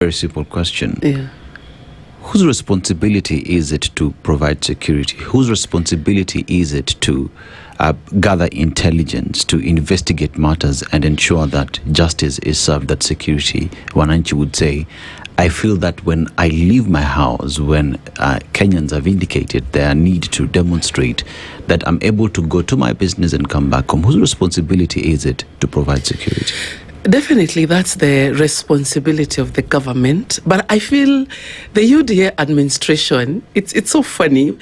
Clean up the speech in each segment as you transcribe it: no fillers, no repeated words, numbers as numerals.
very simple question. Yeah. Whose responsibility is it to provide security? Whose responsibility is it to gather intelligence, to investigate matters and ensure that justice is served, that security? Wananchi would say, I feel that when I leave my house, when Kenyans have indicated their need to demonstrate that I'm able to go to my business and come back home, whose responsibility is it to provide security? Definitely, that's the responsibility of the government. But I feel the UDA administration, it's so funny.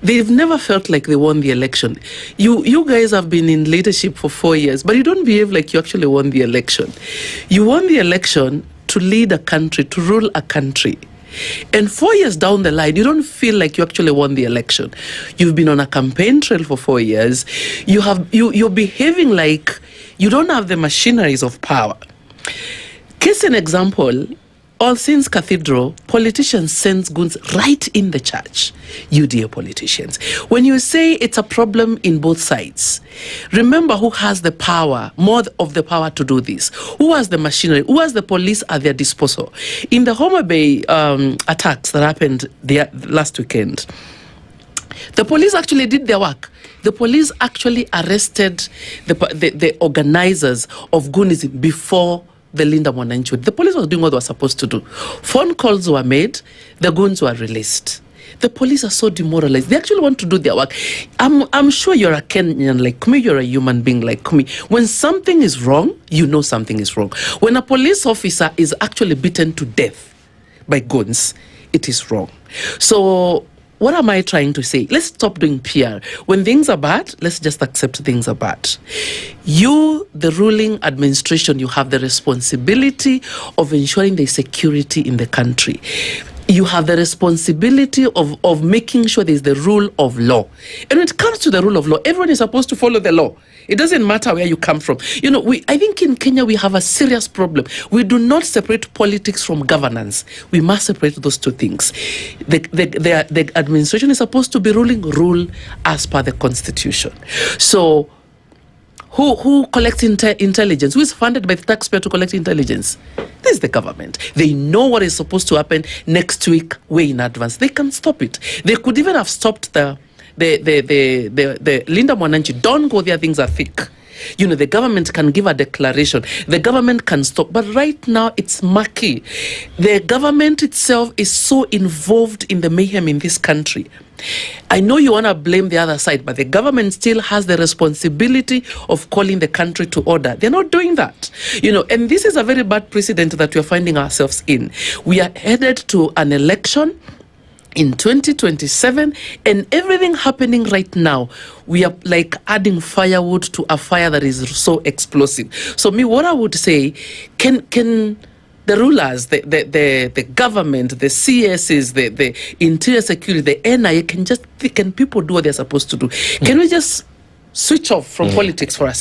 They've never felt like they won the election. You guys have been in leadership for 4 years, but you don't behave like you actually won the election. You won the election to lead a country, to rule a country. And 4 years down the line, you don't feel like you actually won the election. You've been on a campaign trail for 4 years. You're behaving like you don't have the machineries of power. Case in example, All Saints Cathedral, politicians send goons right in the church, UDA politicians. When you say it's a problem in both sides, remember who has the power, more of the power to do this. Who has the machinery? Who has the police at their disposal? In the Homa Bay attacks that happened there last weekend, the police actually did their work. The police actually arrested the organizers of Goonism before the Linda Mwananchi. The police was doing what they were supposed to do. Phone calls were made, the goons were released. The police are so demoralized. They actually want to do their work. I'm sure you're a Kenyan like me, you're a human being like me. When something is wrong, you know something is wrong. When a police officer is actually beaten to death by goons, it is wrong. So what am I trying to say? Let's stop doing PR. When things are bad, let's just accept things are bad. You, the ruling administration, you have the responsibility of ensuring there's security in the country. You have the responsibility of making sure there's the rule of law. And when it comes to the rule of law, everyone is supposed to follow the law. It doesn't matter where you come from. You know, I think in Kenya we have a serious problem. We do not separate politics from governance. We must separate those two things. The administration is supposed to be rule as per the constitution. So who collects intelligence? Who is funded by the taxpayer to collect intelligence? This is the government. They know what is supposed to happen next week way in advance. They can stop it. They could even have stopped the Linda Mwananchi. Don't go there, things are thick. You know, the government can give a declaration. The government can stop. But right now, it's murky. The government itself is so involved in the mayhem in this country. I know you want to blame the other side, but the government still has the responsibility of calling the country to order. They're not doing that. You know, and this is a very bad precedent that we're finding ourselves in. We are headed to an election in 2027, and everything happening right now, we are like adding firewood to a fire that is so explosive. So me, what I would say, can the rulers, the government, the CSs, the interior security, the NIA, can people do what they're supposed to do? Can we just switch off from politics for a second?